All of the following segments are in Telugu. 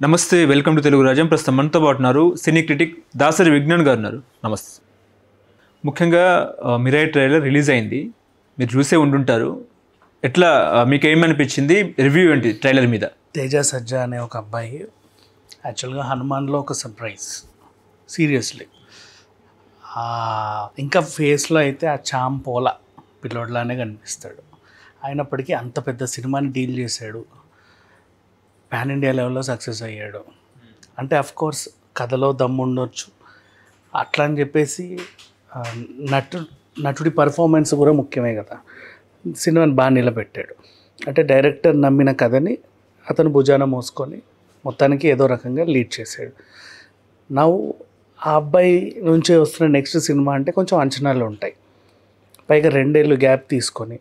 నమస్తే, వెల్కమ్ టు తెలుగు రాజ్యం. ప్రస్తుతం మనతో పాటు ఉన్నారు సినీ క్రిటిక్ దాసరి విజ్ఞాన్ గారు ఉన్నారు. నమస్తే. ముఖ్యంగా మిరాయి ట్రైలర్ రిలీజ్ అయింది, మీరు చూసే ఉండుంటారు. ఎట్లా మీకు ఏమనిపించింది? రివ్యూ ఏంటి ట్రైలర్ మీద? తేజ సజ్జా అనే ఒక అబ్బాయి యాక్చువల్గా హనుమాన్లో ఒక సర్ప్రైజ్, సీరియస్లీ. ఇంకా ఫేస్లో అయితే ఆ చామ్ పోల పిల్లోడ్లానే కనిపిస్తాడు. అయినప్పటికీ అంత పెద్ద సినిమాని డీల్ చేశాడు, పాన్ ఇండియా లెవెల్లో సక్సెస్ అయ్యాడు. అంటే అఫ్కోర్స్ కథలో దమ్ము ఉండొచ్చు, అట్లా అని చెప్పేసి నటుడి పర్ఫార్మెన్స్ కూడా ముఖ్యమే కదా. సినిమాని బాగా నిలబెట్టాడు. అంటే డైరెక్టర్ నమ్మిన కథని అతను భుజాన మోసుకొని మొత్తానికి ఏదో రకంగా లీడ్ చేశాడు. నవ్వు ఆ అబ్బాయి నుంచే వస్తున్న నెక్స్ట్ సినిమా అంటే కొంచెం అంచనాలు ఉంటాయి. పైగా 2 ఏళ్ళు గ్యాప్ తీసుకొని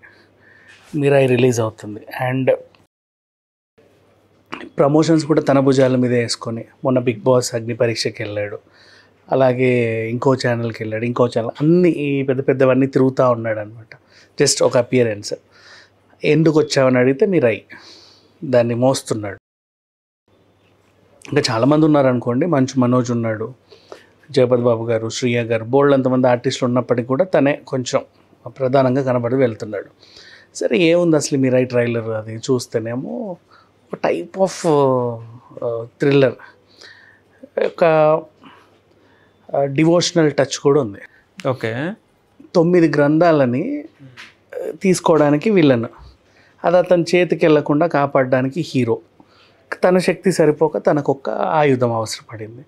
మిరాయి రిలీజ్ అవుతుంది. అండ్ ప్రమోషన్స్ కూడా తన భుజాల మీద వేసుకొని మొన్న బిగ్ బాస్ అగ్ని పరీక్షకి వెళ్ళాడు, అలాగే ఇంకో ఛానల్కి వెళ్ళాడు, ఇంకో ఛానల్, అన్నీ పెద్ద పెద్దవన్నీ తిరుగుతూ ఉన్నాడు అనమాట. జస్ట్ ఒక అపియరెన్స్. ఎందుకు వచ్చావని అడిగితే మిరాయి దాన్ని మోస్తున్నాడు. ఇంకా చాలామంది ఉన్నారనుకోండి, మంచు మనోజ్ ఉన్నాడు, జగపతి బాబు గారు, శ్రీయ గారు, బోల్డ్ అంతమంది ఆర్టిస్టులు ఉన్నప్పటికీ కూడా తనే కొంచెం ప్రధానంగా కనబడి వెళ్తున్నాడు. సరే, ఏముంది అసలు మిరాయి ట్రైలర్? అది చూస్తేనేమో ఒక టైప్ ఆఫ్ థ్రిల్లర్, ఒక డివోషనల్ టచ్ కూడా ఉంది. ఓకే. 9 గ్రంథాలని తీసుకోవడానికి విలన్, అది అతని చేతికి వెళ్లకుండా కాపాడడానికి హీరో. తన శక్తి సరిపోక తనకొక్క ఆయుధం అవసరపడింది.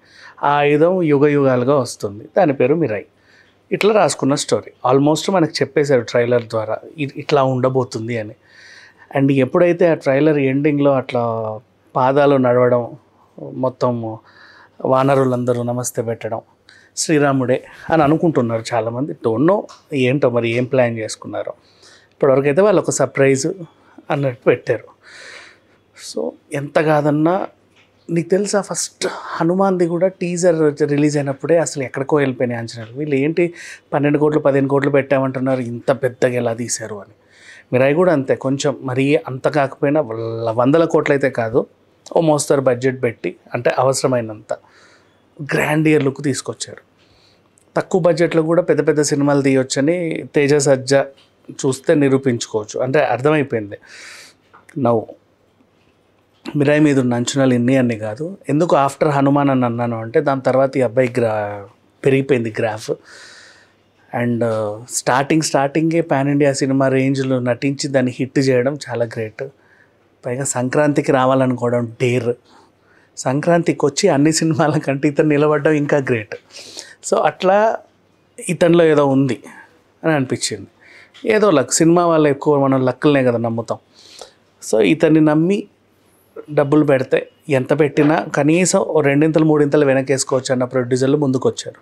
ఆ ఆయుధం యుగ యుగాలుగా వస్తుంది, దాని పేరు మిరాయి. ఇట్లా రాసుకున్న స్టోరీ ఆల్మోస్ట్ మనకు చెప్పేశారు ట్రైలర్ ద్వారా ఇట్లా ఉండబోతుంది అని. అండ్ ఎప్పుడైతే ఆ ట్రైలర్ ఎండింగ్లో అట్లా పాదాలు నడవడం, మొత్తం వానరులందరూ నమస్తే పెట్టడం, శ్రీరాముడే అని అనుకుంటున్నారు చాలామంది. డోంట్ నో ఏంటో మరి ఏం ప్లాన్ చేసుకున్నారో. ఇప్పటివరకైతే వాళ్ళు ఒక సర్ప్రైజ్ అన్నట్టు పెట్టారు. సో ఎంత కాదన్నా, నీకు తెలుసా ఫస్ట్ హనుమాన్ది కూడా టీజర్ రిలీజ్ అయినప్పుడే అసలు ఎక్కడికో వెళ్ళిపోయినాయి అంచనాలు. వీళ్ళు ఏంటి 12 కోట్లు 15 కోట్లు పెట్టామంటున్నారు, ఇంత పెద్దగా ఎలా తీశారు అని. మిరాయి కూడా అంతే, కొంచెం మరీ అంత కాకపోయినా 100 కోట్లు అయితే కాదు, ఓ మోస్తరు బడ్జెట్ పెట్టి అంటే అవసరమైనంత గ్రాండియర్ లుక్ తీసుకొచ్చారు. తక్కువ బడ్జెట్లో కూడా పెద్ద పెద్ద సినిమాలు తీయొచ్చని తేజ సజ్జా చూస్తే నిరూపించుకోవచ్చు. అంటే అర్థమైపోయింది నవ్వు. మిరాయి మీద ఉన్న అంచనాలు అన్నీ కాదు. ఎందుకు ఆఫ్టర్ హనుమాన్ అని అన్నాను అంటే, దాని తర్వాత ఈ అబ్బాయి పెరిగిపోయింది గ్రాఫ్. అండ్ స్టార్టింగే పాన్ ఇండియా సినిమా రేంజ్లో నటించి దాన్ని హిట్ చేయడం చాలా గ్రేట్. పైగా సంక్రాంతికి రావాలనుకోవడం డేర్, సంక్రాంతికి వచ్చి అన్ని సినిమాల కంటే ఇతను నిలబడడం ఇంకా గ్రేట్. సో అట్లా ఇతనిలో ఏదో ఉంది అని అనిపించింది. ఏదో లక్, సినిమా వాళ్ళు ఎక్కువ మనం లక్కులనే కదా నమ్ముతాం. సో ఇతన్ని నమ్మి డబ్బులు పెడితే ఎంత పెట్టినా కనీసం 2 3 వెనకేసుకోవచ్చు అన్న ప్రొడ్యూసర్లు ముందుకు వచ్చారు.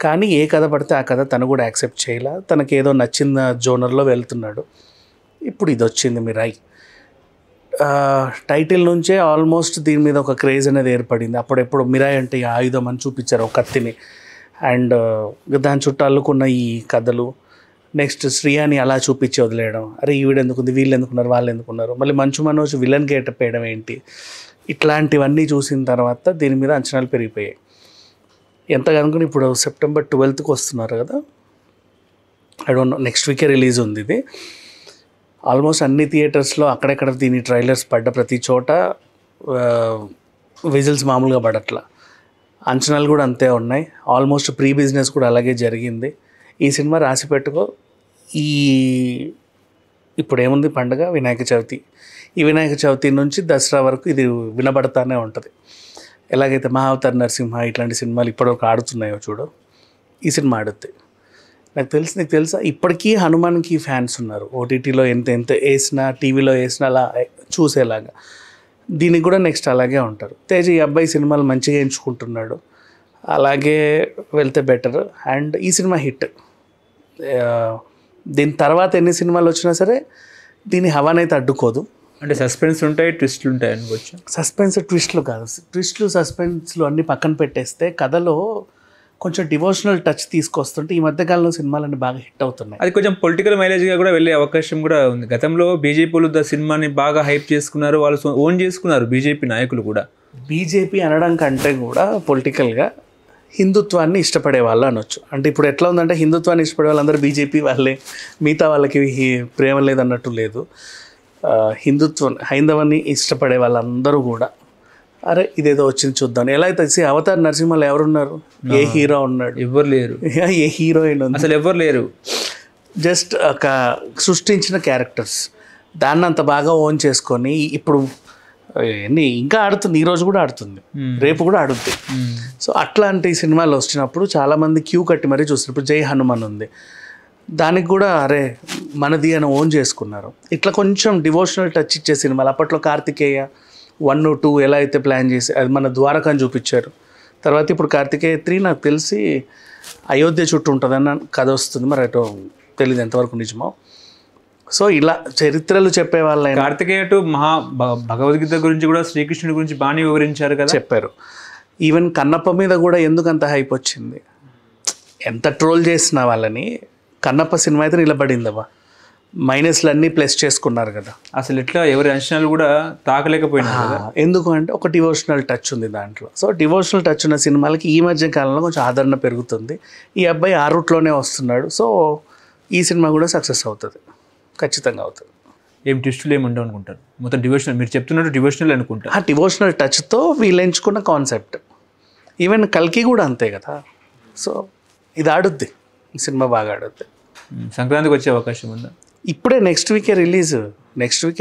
కానీ ఏ కథ పడితే ఆ కథ తను కూడా యాక్సెప్ట్ చేయాల, తనకి ఏదో నచ్చిన జోనర్లో వెళ్తున్నాడు. ఇప్పుడు ఇది వచ్చింది మిరాయి. టైటిల్ నుంచే ఆల్మోస్ట్ దీని మీద ఒక క్రేజ్ అనేది ఏర్పడింది. అప్పుడెప్పుడు మిరాయి అంటే ఈ ఆయుధం అని చూపించారు, ఒక కత్తిని. అండ్ దాని చుట్టూ అల్లుకున్న ఈ కథలు, నెక్స్ట్ శ్రీయాని అలా చూపించి వదిలేయడం, అరే ఈవిడ ఎందుకుంది, వీళ్ళు ఎందుకున్నారు, వాళ్ళు ఎందుకున్నారు, మళ్ళీ మంచు మనోజ్ విలన్ గేటప్ వేయడం ఏంటి, ఇట్లాంటివన్నీ చూసిన తర్వాత దీని మీద అంచనాలు పెరిగిపోయాయి. ఎంత కనుకొని ఇప్పుడు September 12th వస్తున్నారు కదా, ఐ డోంట్ నో, నెక్స్ట్ వీకే రిలీజ్ ఉంది ఇది. ఆల్మోస్ట్ అన్ని థియేటర్స్లో అక్కడెక్కడ దీని ట్రైలర్స్ పడ్డ ప్రతి చోట విజిల్స్ మామూలుగా పడట్లా, అంచనాలు కూడా అంతే ఉన్నాయి. ఆల్మోస్ట్ ప్రీ బిజినెస్ కూడా అలాగే జరిగింది. ఈ సినిమా రాసి పెట్టుకో. ఇప్పుడు ఏముంది పండుగ, వినాయక చవితి. ఈ వినాయక చవితి నుంచి దసరా వరకు ఇది వినబడతానే ఉంటుంది. ఎలాగైతే మహావతార్ నరసింహ ఇట్లాంటి సినిమాలు ఇప్పటివరకు ఆడుతున్నాయో చూడు, ఈ సినిమా ఆడుతాయి. నీకు తెలుసా ఇప్పటికీ హనుమాన్కి ఫ్యాన్స్ ఉన్నారు. ఓటీటీలో ఎంత వేసినా, టీవీలో వేసినా అలా చూసేలాగా. దీనికి కూడా నెక్స్ట్ అలాగే ఉంటారు. తేజ ఈ అబ్బాయి సినిమాలు మంచిగా ఎంచుకుంటున్నాడు, అలాగే వెళ్తే బెటర్. అండ్ ఈ సినిమా హిట్. దీని తర్వాత ఎన్ని సినిమాలు వచ్చినా సరే దీని హవానైతే అడ్డుకోదు. అంటే సస్పెన్స్ ఉంటాయి, ట్విస్ట్లు ఉంటాయి అనుకోవచ్చు. సస్పెన్స్ ట్విస్ట్లు కాదు, ట్విస్ట్లు సస్పెన్స్లు అన్నీ పక్కన పెట్టేస్తే కథలో కొంచెం డివోషనల్ టచ్ తీసుకొస్తుంటే ఈ మధ్యకాలంలో సినిమాలన్నీ బాగా హిట్ అవుతున్నాయి. అది కొంచెం పొలిటికల్ మైలేజ్గా కూడా వెళ్ళే అవకాశం కూడా ఉంది. గతంలో బీజేపీలు సినిమాని బాగా హైప్ చేసుకున్నారు, వాళ్ళు ఓన్ చేసుకున్నారు బీజేపీ నాయకులు కూడా. బీజేపీ అనడం కంటే కూడా పొలిటికల్గా హిందుత్వాన్ని ఇష్టపడే వాళ్ళు అనొచ్చు. అంటే ఇప్పుడు ఎట్లా ఉందంటే హిందుత్వాన్ని ఇష్టపడే వాళ్ళందరూ బీజేపీ వాళ్ళే, మిగతా వాళ్ళకి ప్రేమ లేదన్నట్టు లేదు. హైందవాన్ని ఇష్టపడే వాళ్ళందరూ కూడా అరే ఇదేదో వచ్చింది చూద్దాం. ఎలా అయితే అవతార్ నరసింహలో ఎవరున్నారు, ఏ హీరో ఉన్నాడు, ఎవరు లేరు, ఏ హీరోయిన్ ఉంది, అసలు ఎవరు లేరు. జస్ట్ ఒక సృష్టించిన క్యారెక్టర్స్ దాన్ని అంత బాగా ఓన్ చేసుకొని ఇప్పుడు ఇంకా ఆడుతుంది, ఈరోజు కూడా ఆడుతుంది, రేపు కూడా ఆడుద్ది. సో అట్లాంటి సినిమాలు వచ్చినప్పుడు చాలామంది క్యూ కట్టి మరీ చూస్తారు. ఇప్పుడు జై హనుమాన్ ఉంది, దానికి కూడా అరే మనది అని ఓన్ చేసుకున్నారు. ఇట్లా కొంచెం డివోషనల్ టచ్ ఇచ్చే సినిమాలు అప్పట్లో కార్తికేయ 1, 2 ఎలా అయితే ప్లాన్ చేసి అది మన ద్వారకాని చూపించారు. తర్వాత ఇప్పుడు కార్తికేయ 3 నాకు తెలిసి అయోధ్య చుట్టూ ఉంటుందన్న కథ వస్తుంది, మరి అటు తెలియదు ఎంతవరకు నిజమో. సో ఇలా చరిత్రలు చెప్పే వాళ్ళైనా కార్తికేయ టు భగవద్గీత గురించి కూడా శ్రీకృష్ణుడి గురించి బాగానే వివరించారు కదా, చెప్పారు. ఈవెన్ కన్నప్ప మీద కూడా ఎందుకు అంత హైప్ వచ్చింది, ఎంత ట్రోల్ చేసిన వాళ్ళని కన్నప్ప సినిమా అయితే నిలబడిందబ్బా. మైనస్లు అన్నీ ప్లస్ చేసుకున్నారు కదా. అసలు ఇట్లా ఎవరి అంచనాలు కూడా తాకలేకపోయినారు కదా. ఎందుకు అంటే ఒక డివోషనల్ టచ్ ఉంది దాంట్లో. సో డివోషనల్ టచ్ ఉన్న సినిమాలకి ఈ మధ్య కాలంలో కొంచెం ఆదరణ పెరుగుతుంది. ఈ అబ్బాయి ఆ రూట్లోనే వస్తున్నాడు. సో ఈ సినిమా కూడా సక్సెస్ అవుతుంది, ఖచ్చితంగా అవుతుంది. ఏం ట్విస్టులు ఏమి ఉండవు అనుకుంటారు, మొత్తం డివోషనల్. మీరు చెప్తున్నట్టు డివోషనల్ అనుకుంటారు. ఆ డివోషనల్ టచ్తో వీళ్ళు ఎంచుకున్న కాన్సెప్ట్. ఈవెన్ కల్కి కూడా అంతే కదా. సో ఇది ఆడుద్ది, ఈ సినిమా బాగా ఆడుద్ది. సంక్రాంతికి వచ్చే అవకాశం ఉందా? ఇప్పుడే నెక్స్ట్ వీకే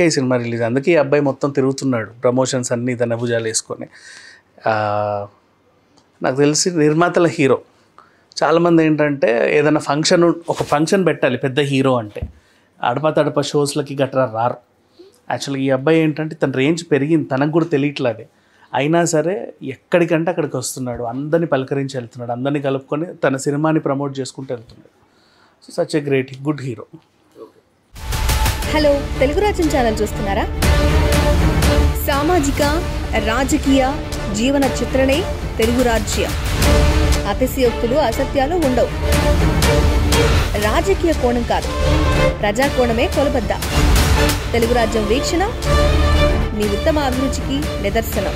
ఈ సినిమా రిలీజ్. అందుకే ఈ అబ్బాయి మొత్తం తిరుగుతున్నాడు, ప్రమోషన్స్ అన్నీ తన భుజాలు వేసుకొని. నాకు తెలిసి నిర్మాతల హీరో. చాలామంది ఏంటంటే ఏదైనా ఒక ఫంక్షన్ పెట్టాలి పెద్ద హీరో అంటే, అడప షోస్లకి గట్రా రారు. యాక్చువల్గా ఈ అబ్బాయి ఏంటంటే తన రేంజ్ పెరిగింది, తనకు కూడా తెలియట్లేదు. అయినా సరే ఎక్కడికంటే అక్కడికి వస్తున్నాడు, అందరినీ పలకరించి వెళ్తున్నాడు, అందరినీ కలుపుకొని తన సినిమాని ప్రమోట్ చేసుకుంటూ వెళ్తున్నాడు. So such a great good hero. Hello, Telugu రాజ్యం ఛానల్ చూస్తున్నారా? సామాజిక రాజకీయ జీవన చిత్రణే తెలుగు రాజ్యం. అతిశయోక్తులు అసత్యాలు ఉండవు. రాజకీయ కోణం కాదు, ప్రజా కోణమే కొలబద్ద. తెలుగు రాజ్యం వీక్షణ మీ ఉత్తమ అభిరుచికి నిదర్శనం.